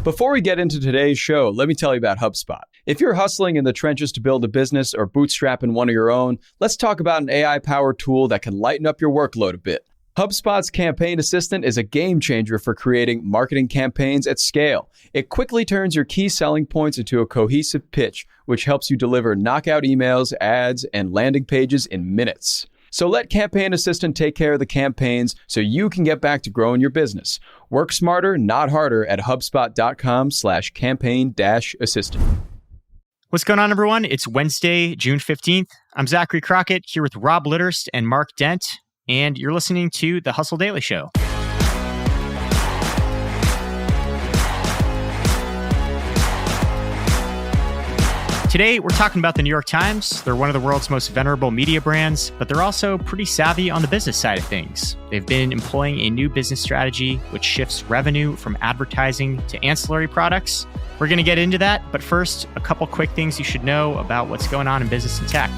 Before we get into today's show, let me tell you about HubSpot. If you're hustling in the trenches to build a business or bootstrapping one of your own, let's talk about an AI-powered tool that can lighten up your workload a bit. HubSpot's Campaign Assistant is a game changer for creating marketing campaigns at scale. It quickly turns your key selling points into a cohesive pitch, which helps you deliver knockout emails, ads, and landing pages in minutes. So let Campaign Assistant take care of the campaigns so you can get back to growing your business. Work smarter, not harder at HubSpot.com/campaign-assistant. What's going on, everyone? It's Wednesday, June 15th. I'm Zachary Crockett here with Rob Litterst and Mark Dent, and you're listening to The Hustle Daily Show. Today, we're talking about the New York Times. They're one of the world's most venerable media brands, but they're also pretty savvy on the business side of things. They've been employing a new business strategy which shifts revenue from advertising to ancillary products. We're going to get into that, but first, a couple quick things you should know about what's going on in business and tech.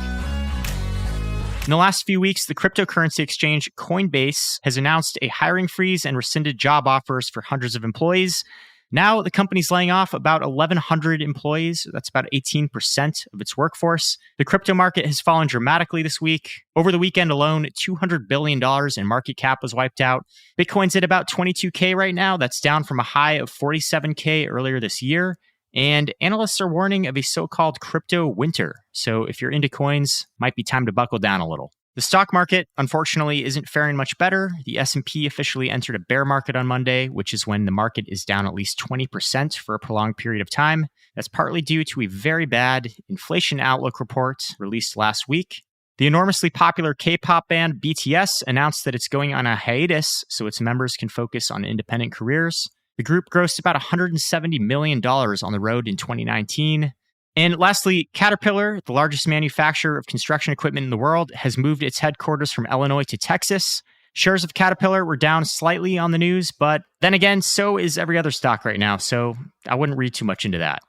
In the last few weeks, the cryptocurrency exchange Coinbase has announced a hiring freeze and rescinded job offers for hundreds of employees. Now, the company's laying off about 1,100 employees. That's about 18% of its workforce. The crypto market has fallen dramatically this week. Over the weekend alone, $200 billion in market cap was wiped out. Bitcoin's at about 22K right now. That's down from a high of 47K earlier this year. And analysts are warning of a so-called crypto winter. So if you're into coins, might be time to buckle down a little. The stock market, unfortunately, isn't faring much better. The S&P officially entered a bear market on Monday, which is when the market is down at least 20% for a prolonged period of time. That's partly due to a very bad inflation outlook report released last week. The enormously popular K-pop band BTS announced that it's going on a hiatus so its members can focus on independent careers. The group grossed about $170 million on the road in 2019. And lastly, Caterpillar, the largest manufacturer of construction equipment in the world, has moved its headquarters from Illinois to Texas. Shares of Caterpillar were down slightly on the news, but then again, so is every other stock right now, so I wouldn't read too much into that.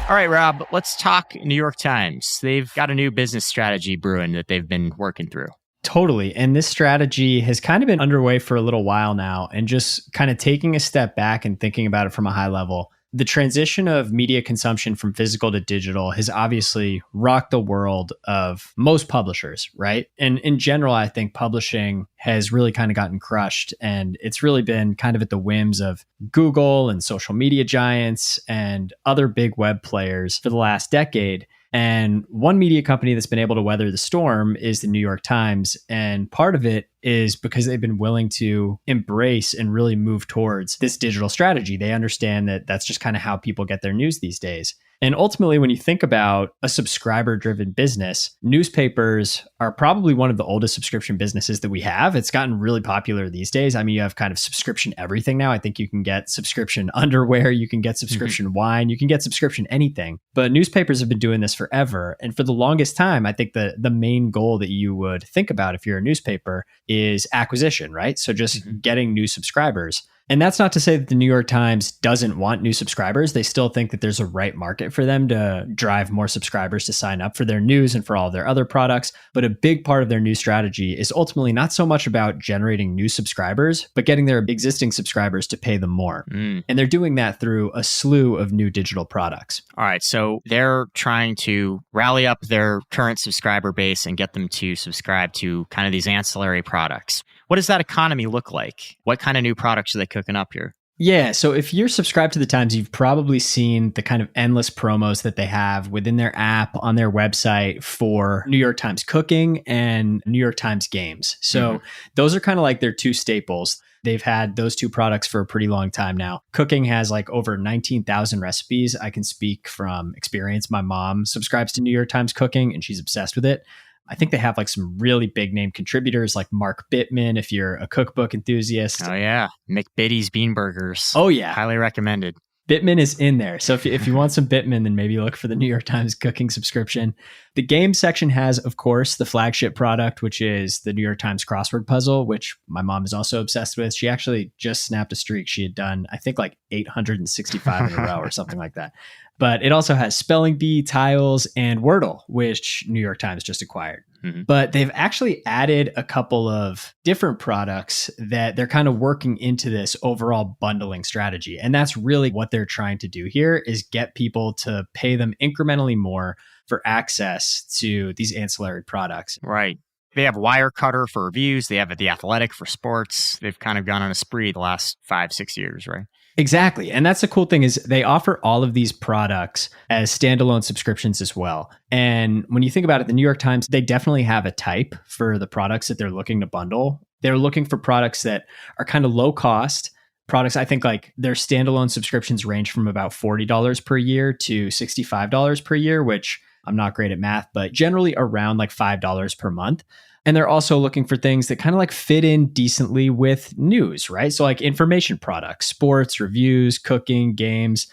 All right, Rob, let's talk New York Times. They've got a new business strategy brewing that they've been working through. Totally. And this strategy has kind of been underway for a little while now, and just kind of taking a step back and thinking about it from a high level. The transition of media consumption from physical to digital has obviously rocked the world of most publishers, right? And in general, I think publishing has really kind of gotten crushed, and it's really been kind of at the whims of Google and social media giants and other big web players for the last decade. And one media company that's been able to weather the storm is the New York Times. And part of it is because they've been willing to embrace and really move towards this digital strategy. They understand that that's just kind of how people get their news these days. And ultimately, when you think about a subscriber-driven business, newspapers are probably one of the oldest subscription businesses that we have. It's gotten really popular these days. I mean, you have kind of subscription everything now. I think you can get subscription underwear, you can get subscription wine, you can get subscription anything. But newspapers have been doing this forever. And for the longest time, I think the main goal that you would think about if you're a newspaper is acquisition, right? So just getting new subscribers. And that's not to say that the New York Times doesn't want new subscribers. They still think that there's a right market for them to drive more subscribers to sign up for their news and for all of their other products. But a big part of their new strategy is ultimately not so much about generating new subscribers, but getting their existing subscribers to pay them more. And they're doing that through a slew of new digital products. All right, so they're trying to rally up their current subscriber base and get them to subscribe to kind of these ancillary products. What does that economy look like? What kind of new products are they cooking up here? Yeah, so if you're subscribed to the Times, you've probably seen the kind of endless promos that they have within their app, on their website for New York Times Cooking and New York Times Games. So those are kind of like their two staples. They've had those two products for a pretty long time now. Cooking has like over 19,000 recipes. I can speak from experience. My mom subscribes to New York Times Cooking and she's obsessed with it. I think they have like some really big name contributors like Mark Bittman, if you're a cookbook enthusiast. Oh yeah, McBitty's Bean Burgers. Oh yeah. Highly recommended. Bittman is in there. So if you want some Bittman, then maybe look for the New York Times Cooking subscription. The game section has, of course, the flagship product, which is the New York Times crossword puzzle, which my mom is also obsessed with. She actually just snapped a streak. She had done, I think, like 865 in a row or something like that. But it also has Spelling Bee, Tiles, and Wordle, which New York Times just acquired. But they've actually added a couple of different products that they're kind of working into this overall bundling strategy. And that's really what they're trying to do here, is get people to pay them incrementally more for access to these ancillary products. Right. They have Wirecutter for reviews. They have The Athletic for sports. They've kind of gone on a spree the last 5-6 years, right? Exactly. And that's the cool thing, is they offer all of these products as standalone subscriptions as well. And when you think about it, the New York Times, they definitely have a type for the products that they're looking to bundle. They're looking for products that are kind of low cost products. I think like their standalone subscriptions range from about $40 per year to $65 per year, which I'm not great at math, but generally around like $5 per month. And they're also looking for things that kind of like fit in decently with news, right? So like information products, sports, reviews, cooking, games.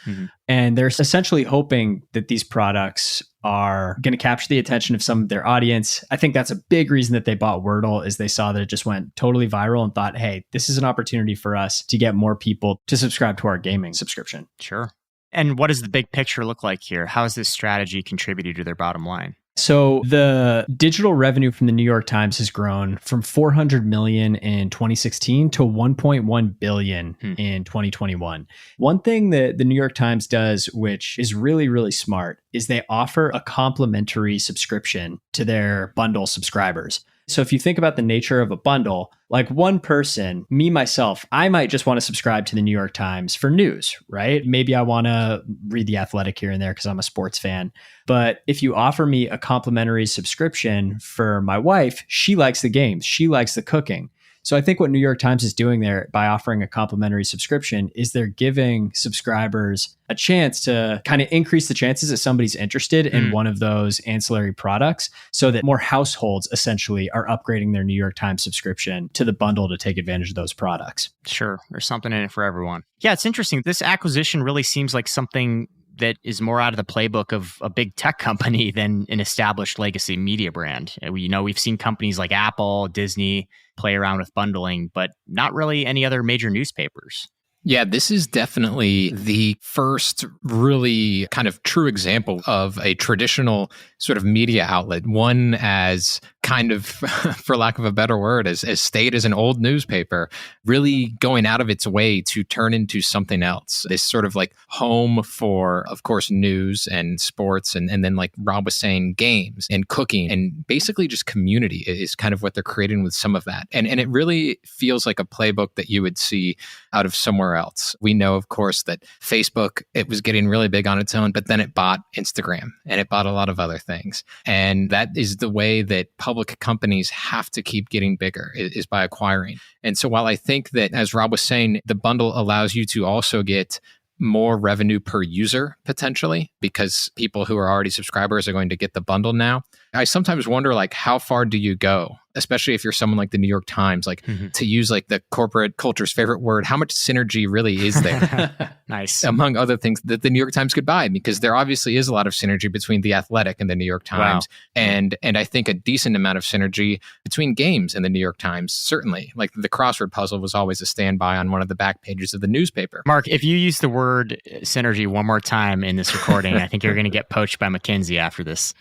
And they're essentially hoping that these products are going to capture the attention of some of their audience. I think that's a big reason that they bought Wordle, is they saw that it just went totally viral and thought, hey, this is an opportunity for us to get more people to subscribe to our gaming subscription. Sure. And what does the big picture look like here? How has this strategy contributed to their bottom line? So the digital revenue from the New York Times has grown from 400 million in 2016 to 1.1 billion in 2021. One thing that the New York Times does, which is really, really smart, is they offer a complimentary subscription to their bundle subscribers. So if you think about the nature of a bundle, like one person, me, myself, I might just want to subscribe to the New York Times for news, right? Maybe I want to read The Athletic here and there because I'm a sports fan. But if you offer me a complimentary subscription for my wife, she likes the games, she likes the cooking. So I think what New York Times is doing there by offering a complimentary subscription is they're giving subscribers a chance to kind of increase the chances that somebody's interested in one of those ancillary products, so that more households essentially are upgrading their New York Times subscription to the bundle to take advantage of those products. Sure. There's something in it for everyone. Yeah, it's interesting. This acquisition really seems like something that is more out of the playbook of a big tech company than an established legacy media brand. We've seen companies like Apple, Disney play around with bundling, but not really any other major newspapers. Yeah, this is definitely the first really kind of true example of a traditional sort of media outlet, one as kind of, for lack of a better word, as staid as an old newspaper, really going out of its way to turn into something else. This sort of like home for, of course, news and sports, and then like Rob was saying, games and cooking, and basically just community is kind of what they're creating with some of that. And it really feels like a playbook that you would see out of somewhere else. We know, of course, that Facebook, it was getting really big on its own, but then it bought Instagram and it bought a lot of other things. And that is the way that public companies have to keep getting bigger, is by acquiring. And so while I think that, as Rob was saying, the bundle allows you to also get more revenue per user potentially, because people who are already subscribers are going to get the bundle now. I sometimes wonder, like, how far do you go? Especially if you're someone like the New York Times, like to use like the corporate culture's favorite word, how much synergy really is there? Nice. Among other things that the New York Times could buy, because there obviously is a lot of synergy between The Athletic and the New York Times. Wow. And I think a decent amount of synergy between games and the New York Times, certainly. Like the crossword puzzle was always a standby on one of the back pages of the newspaper. Mark, if you use the word synergy one more time in this recording, I think you're going to get poached by McKinsey after this.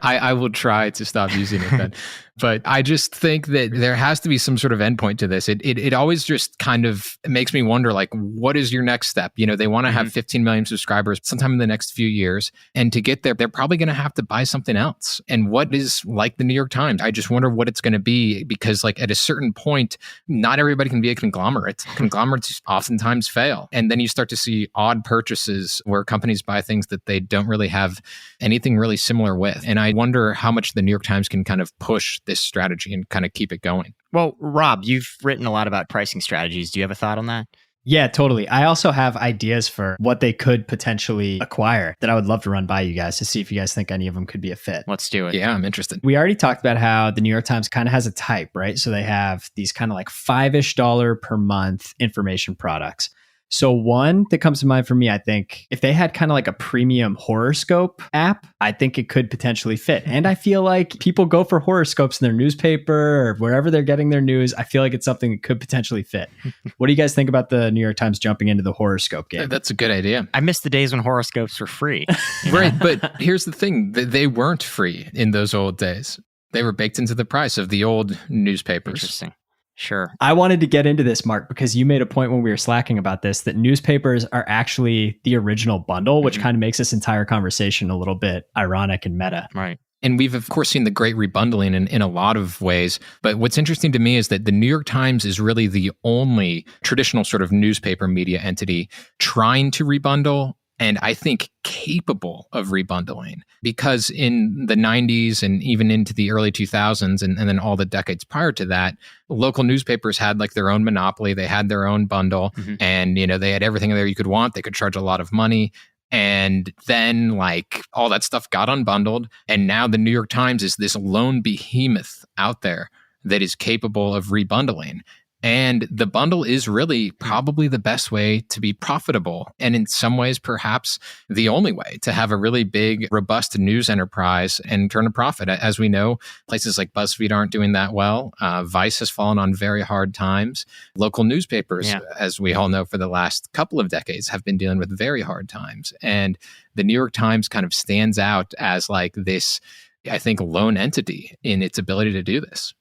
I will try to stop using it then. But I just think that there has to be some sort of endpoint to this. It always just kind of makes me wonder, like, what is your next step? You know, they want to have 15 million subscribers sometime in the next few years. And to get there, they're probably going to have to buy something else. And what is like the New York Times? I just wonder what it's going to be, because like at a certain point, not everybody can be a conglomerate. Conglomerates oftentimes fail. And then you start to see odd purchases where companies buy things that they don't really have anything really similar with. And I wonder how much the New York Times can kind of push this strategy and kind of keep it going. Well, Rob, you've written a lot about pricing strategies. Do you have a thought on that? Yeah, totally. I also have ideas for what they could potentially acquire that I would love to run by you guys to see if you guys think any of them could be a fit. Let's do it. Yeah, I'm interested. We already talked about how the New York Times kind of has a type, right? So they have these kind of like $5-ish per month information products. So one that comes to mind for me, I think if they had kind of like a premium horoscope app, I think it could potentially fit. And I feel like people go for horoscopes in their newspaper or wherever they're getting their news. I feel like it's something that could potentially fit. What do you guys think about the New York Times jumping into the horoscope game? That's a good idea. I miss the days when horoscopes were free. Right. But here's the thing. They weren't free in those old days. They were baked into the price of the old newspapers. Interesting. Sure. I wanted to get into this, Mark, because you made a point when we were slacking about this, that newspapers are actually the original bundle, which kind of makes this entire conversation a little bit ironic and meta. Right. And we've, of course, seen the great rebundling in a lot of ways. But what's interesting to me is that the New York Times is really the only traditional sort of newspaper media entity trying to rebundle, and I think capable of rebundling, because in the 90s and even into the early 2000s and then all the decades prior to that, local newspapers had like their own monopoly. They had their own bundle, and they had everything there you could want. They could charge a lot of money. And then like all that stuff got unbundled. And now the New York Times is this lone behemoth out there that is capable of rebundling. And the bundle is really probably the best way to be profitable. And in some ways, perhaps the only way to have a really big, robust news enterprise and turn a profit. As we know, places like BuzzFeed aren't doing that well. Vice has fallen on very hard times. Local newspapers, as we all know, for the last couple of decades have been dealing with very hard times. And the New York Times kind of stands out as like this, I think, lone entity in its ability to do this.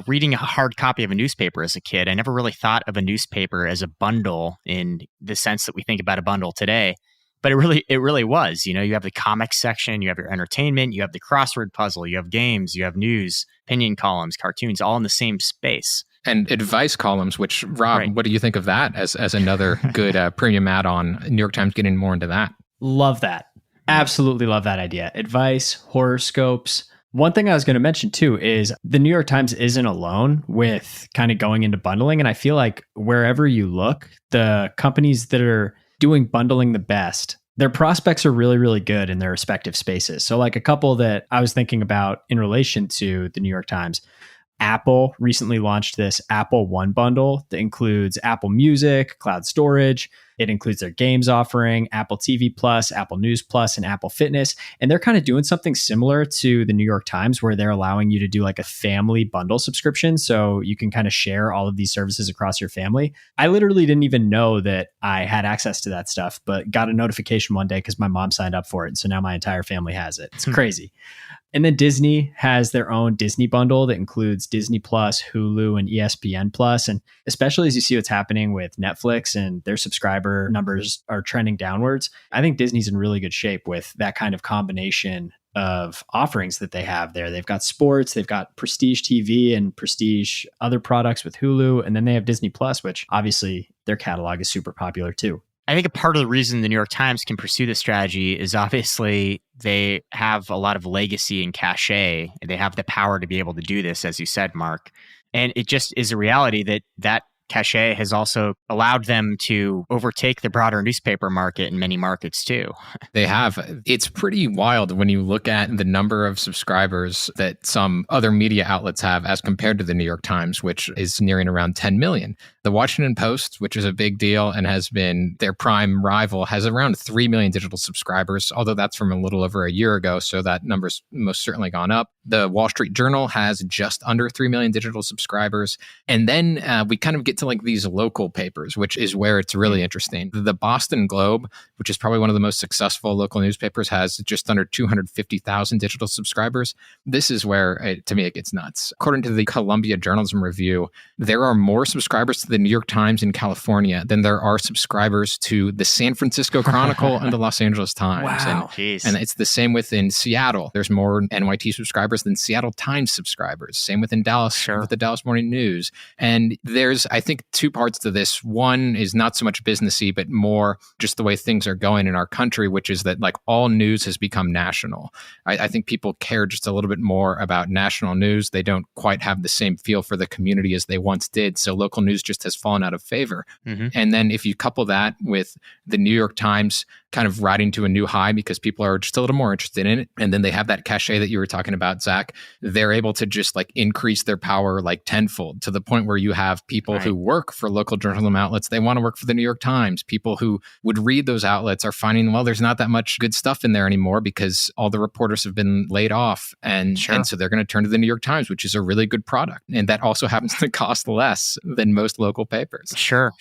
Reading a hard copy of a newspaper as a kid, I never really thought of a newspaper as a bundle in the sense that we think about a bundle today. But it really was. You have the comics section, you have your entertainment, you have the crossword puzzle, you have games, you have news, opinion columns, cartoons, all in the same space. And advice columns, which, Rob, what do you think of that as another good premium add-on? New York Times getting more into that. Love that. Absolutely love that idea. Advice, horoscopes. One thing I was going to mention too is the New York Times isn't alone with kind of going into bundling. And I feel like wherever you look, the companies that are doing bundling the best, their prospects are really, really good in their respective spaces. So like a couple that I was thinking about in relation to the New York Times, Apple recently launched this Apple One bundle that includes Apple Music, cloud storage. It includes their games offering, Apple TV Plus, Apple News Plus, and Apple Fitness. And they're kind of doing something similar to the New York Times, where they're allowing you to do like a family bundle subscription. So you can kind of share all of these services across your family. I literally didn't even know that I had access to that stuff, but got a notification one day because my mom signed up for it. And so now my entire family has it. It's crazy. And then Disney has their own Disney bundle that includes Disney Plus, Hulu, and ESPN Plus. And especially as you see what's happening with Netflix and their subscriber numbers are trending downwards, I think Disney's in really good shape with that kind of combination of offerings that they have there. They've got sports, they've got prestige TV and prestige other products with Hulu, and then they have Disney Plus, which obviously their catalog is super popular too. I think a part of the reason the New York Times can pursue this strategy is obviously they have a lot of legacy and cachet. They have the power to be able to do this, as you said, Mark. And it just is a reality that cachet has also allowed them to overtake the broader newspaper market in many markets too. They have. It's pretty wild when you look at the number of subscribers that some other media outlets have as compared to the New York Times, which is nearing around 10 million. The Washington Post, which is a big deal and has been their prime rival, has around 3 million digital subscribers, although that's from a little over a year ago, so that number's most certainly gone up. The Wall Street Journal has just under 3 million digital subscribers. And then we kind of get to like these local papers, which is where it's really interesting. The Boston Globe, which is probably one of the most successful local newspapers, has just under 250,000 digital subscribers. This is where, to me, it gets nuts. According to the Columbia Journalism Review, there are more subscribers to the New York Times in California than there are subscribers to the San Francisco Chronicle and the Los Angeles Times. Wow. And it's the same within Seattle. There's more NYT subscribers than Seattle Times subscribers. Same within Dallas, with the Dallas Morning News. And there's, I think, two parts to this. One is not so much businessy, but more just the way things are going in our country, which is that like all news has become national. I think people care just a little bit more about national news. They don't quite have the same feel for the community as they once did. So local news just has fallen out of favor. And then if you couple that with the New York Times kind of riding to a new high because people are just a little more interested in it, and then they have that cachet that you were talking about, Zach, they're able to just like increase their power like tenfold to the point where you have people who work for local journalism outlets. They want to work for the New York Times. People who would read those outlets are finding, well, there's not that much good stuff in there anymore because all the reporters have been laid off. And so they're going to turn to the New York Times, which is a really good product. And that also happens to cost less than most local papers. Sure.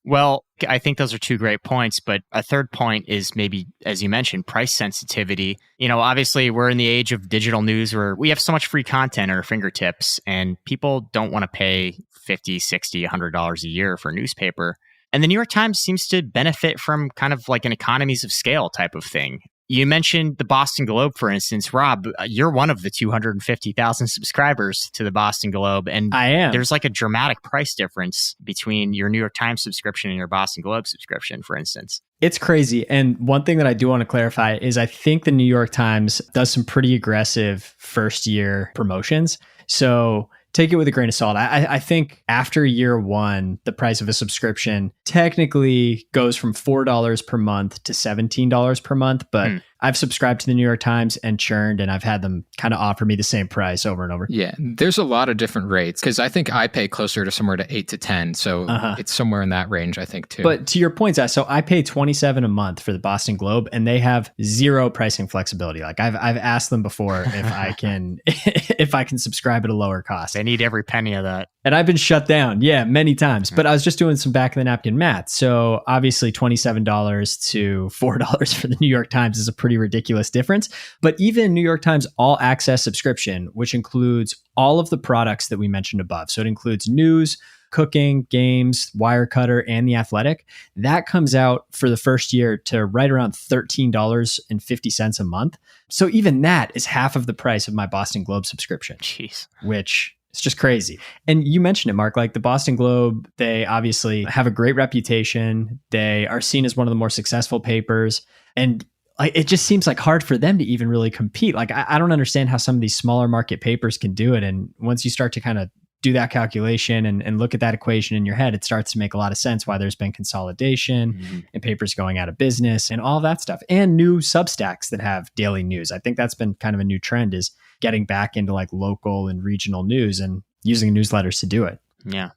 Well, I think those are two great points, but a third point is maybe, as you mentioned, price sensitivity. Obviously we're in the age of digital news where we have so much free content at our fingertips and people don't want to pay $50, $60, $100 a year for a newspaper. And the New York Times seems to benefit from kind of like an economies of scale type of thing. You mentioned the Boston Globe, for instance. Rob, you're one of the 250,000 subscribers to the Boston Globe. And I am. There's like a dramatic price difference between your New York Times subscription and your Boston Globe subscription, for instance. It's crazy. And one thing that I do want to clarify is I think the New York Times does some pretty aggressive first year promotions. So take it with a grain of salt. I think after year one, the price of a subscription technically goes from $4 per month to $17 per month. But I've subscribed to the New York Times and churned, and I've had them kind of offer me the same price over and over. Yeah, there's a lot of different rates because I think I pay closer to somewhere to 8 to 10. So it's somewhere in that range, I think, too. But to your point, Zach, so I pay $27 a month for the Boston Globe, and they have zero pricing flexibility. Like I've asked them before if I can if I can subscribe at a lower cost. They need every penny of that. And I've been shut down, many times. But I was just doing some back of the napkin math. So obviously $27 to $4 for the New York Times is a pretty ridiculous difference. But even New York Times All Access subscription, which includes all of the products that we mentioned above. So it includes news, cooking, games, Wirecutter, and The Athletic. That comes out for the first year to right around $13.50 a month. So even that is half of the price of my Boston Globe subscription. Jeez. Which it's just crazy. And you mentioned it, Mark, like the Boston Globe, they obviously have a great reputation. They are seen as one of the more successful papers. And it just seems like hard for them to even really compete. Like, I don't understand how some of these smaller market papers can do it. And once you start to kind of do that calculation and look at that equation in your head, it starts to make a lot of sense why there's been consolidation and papers going out of business and all of that stuff. And new Substacks that have daily news. I think that's been kind of a new trend, is getting back into like local and regional news and using newsletters to do it. Yeah.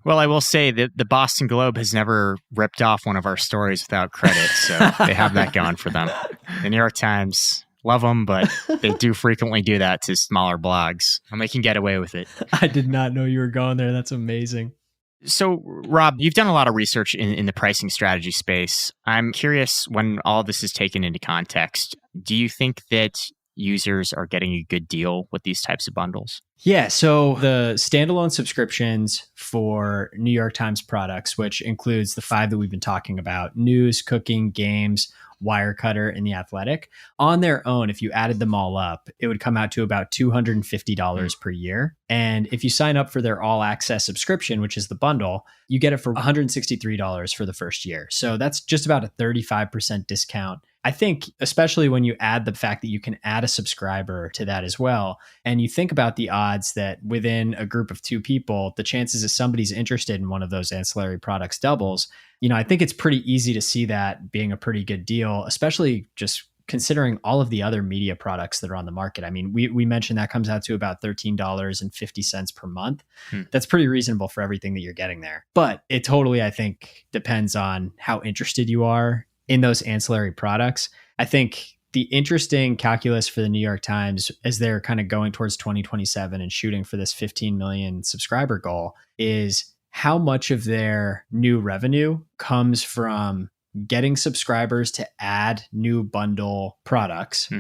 Well, I will say that the Boston Globe has never ripped off one of our stories without credit. So they have that going for them. The New York Times, love them, but they do frequently do that to smaller blogs, and they can get away with it. I did not know you were going there. That's amazing. So, Rob, you've done a lot of research in the pricing strategy space. I'm curious, when all this is taken into context, do you think that users are getting a good deal with these types of bundles? Yeah, so the standalone subscriptions for New York Times products, which includes the 5 that we've been talking about, news, cooking, games, Wirecutter, and The Athletic, on their own, if you added them all up, it would come out to about $250 per year. And if you sign up for their all access subscription, which is the bundle, you get it for $163 for the first year. So that's just about a 35% discount. I think, especially when you add the fact that you can add a subscriber to that as well, and you think about the odds that within a group of 2 people, the chances that somebody's interested in one of those ancillary products doubles. I think it's pretty easy to see that being a pretty good deal, especially just considering all of the other media products that are on the market. I mean, we mentioned that comes out to about $13.50 per month. That's pretty reasonable for everything that you're getting there. But it totally, I think, depends on how interested you are in those ancillary products. I think the interesting calculus for the New York Times, as they're kind of going towards 2027 and shooting for this 15 million subscriber goal, is how much of their new revenue comes from getting subscribers to add new bundle products,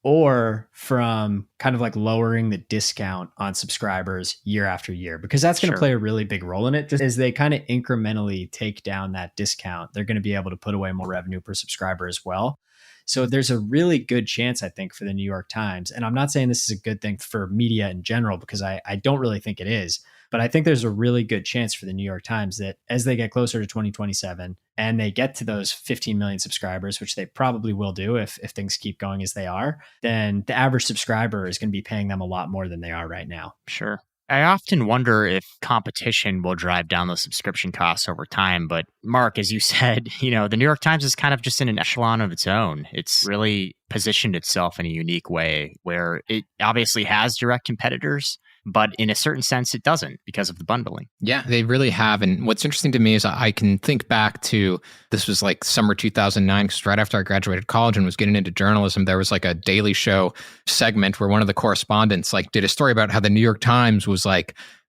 or from kind of like lowering the discount on subscribers year after year, because that's going to play a really big role in it. Just as they kind of incrementally take down that discount, they're going to be able to put away more revenue per subscriber as well. So there's a really good chance, I think, for the New York Times. And I'm not saying this is a good thing for media in general, because I don't really think it is. But I think there's a really good chance for the New York Times that as they get closer to 2027 and they get to those 15 million subscribers, which they probably will do if things keep going as they are, then the average subscriber is going to be paying them a lot more than they are right now. Sure. I often wonder if competition will drive down those subscription costs over time. But Mark, as you said, the New York Times is kind of just in an echelon of its own. It's really positioned itself in a unique way where it obviously has direct competitors, but in a certain sense, it doesn't because of the bundling. Yeah, they really have. And what's interesting to me is I can think back to, this was like summer 2009, because right after I graduated college and was getting into journalism, there was like a Daily Show segment where one of the correspondents did a story about how the New York Times was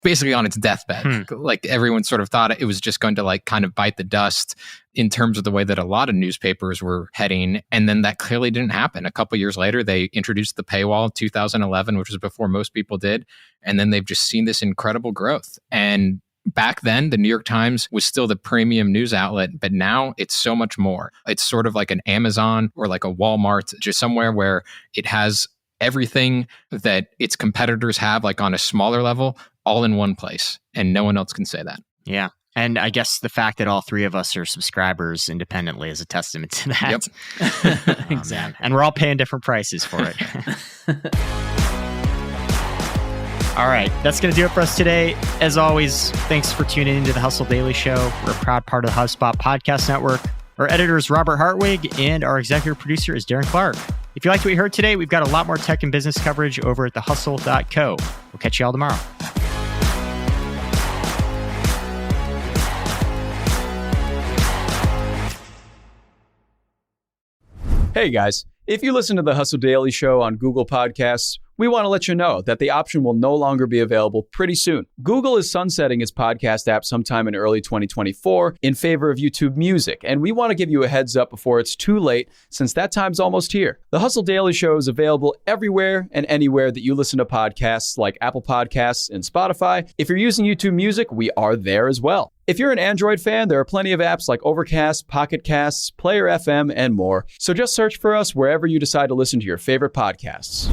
basically on its deathbed. Everyone sort of thought it was just going to kind of bite the dust in terms of the way that a lot of newspapers were heading. And then that clearly didn't happen. A couple of years later, they introduced the paywall in 2011, which was before most people did. And then they've just seen this incredible growth. And back then, the New York Times was still the premium news outlet, but now it's so much more. It's sort of like an Amazon or like a Walmart, just somewhere where it has everything that its competitors have, on a smaller level, all in one place. And no one else can say that. Yeah. And I guess the fact that all three of us are subscribers independently is a testament to that. Yep. Exactly. And we're all paying different prices for it. All right, that's going to do it for us today. As always, thanks for tuning into the Hustle Daily Show. We're a proud part of the HubSpot Podcast Network. Our editor is Robert Hartwig, and our executive producer is Darren Clark. If you liked what you heard today, we've got a lot more tech and business coverage over at thehustle.co. We'll catch you all tomorrow. Hey guys, if you listen to the Hustle Daily Show on Google Podcasts, we want to let you know that the option will no longer be available pretty soon. Google is sunsetting its podcast app sometime in early 2024 in favor of YouTube Music, and we want to give you a heads up before it's too late, since that time's almost here. The Hustle Daily Show is available everywhere and anywhere that you listen to podcasts, like Apple Podcasts and Spotify. If you're using YouTube Music, we are there as well. If you're an Android fan, there are plenty of apps like Overcast, Pocket Casts, Player FM, and more. So just search for us wherever you decide to listen to your favorite podcasts.